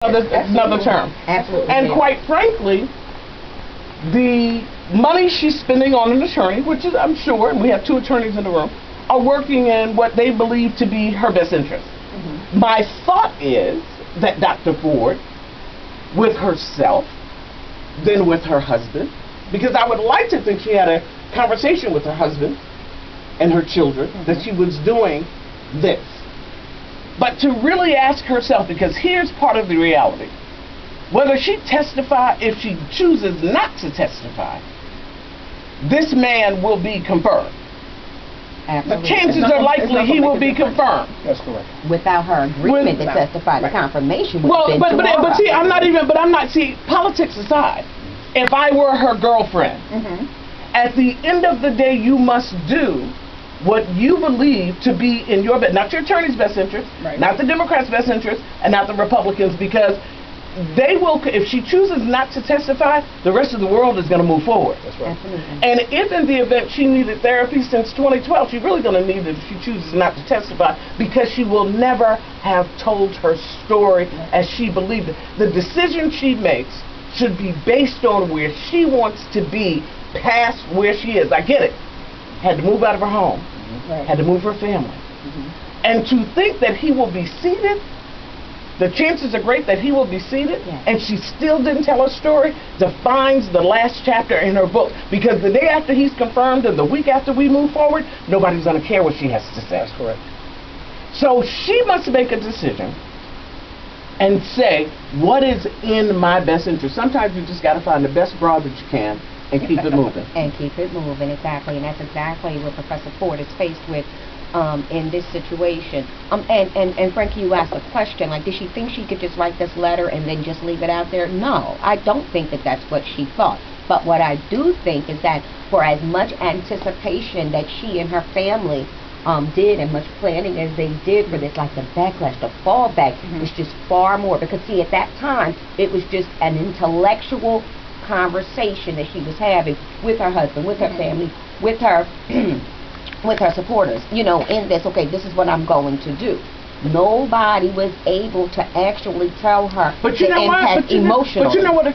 another term. Absolutely. And quite frankly, the money she's spending on an attorney, which is, I'm sure, and we have 2 attorneys in the room, are working in what they believe to be her best interest. Mm-hmm. My thought is that Dr. Ford, with herself, then with her husband, because I would like to think she had a conversation with her husband and her children, mm-hmm. that she was doing this. But to really ask herself, because here's part of the reality, whether she if she chooses not to testify, this man will be confirmed. Absolutely. The chances are likely he will be confirmed. That's correct. Without her agreement to testify, the confirmation would have been but see, see, politics aside, if I were her girlfriend, mm-hmm. at the end of the day, you must do what you believe to be in your best, not your attorney's best interest, right. Not the Democrats' best interest, and not the Republicans, because they will, if she chooses not to testify, the rest of the world is going to move forward. That's right. Absolutely. And if in the event she needed therapy since 2012, she's really going to need it if she chooses not to testify, because she will never have told her story as she believed it. The decision she makes should be based on where she wants to be past where she is. I get it. Had to move out of her home, mm-hmm. Right. Had to move her family. Mm-hmm. And to think that he will be seated, the chances are great that he will be seated, yeah. And she still didn't tell her story, defines the last chapter in her book. Because the day after he's confirmed and the week after we move forward, nobody's going to care what she has to say. That's correct. So she must make a decision and say, what is in my best interest? Sometimes you just got to find the best broad that you can and keep it moving. And keep it moving, exactly. And that's exactly what Professor Ford is faced with in this situation. And Frankie, you asked a question, like, did she think she could just write this letter and then just leave it out there? No, I don't think that that's what she thought. But what I do think is that for as much anticipation that she and her family did, and much planning as they did for this, like the backlash, the fallback, mm-hmm. was just far more. Because see, at that time, it was just an intellectual conversation that she was having with her husband, with her family, with her with her supporters, you know, in this, okay, this is what I'm going to do. Nobody was able to actually tell her but you know impact what? But you know what?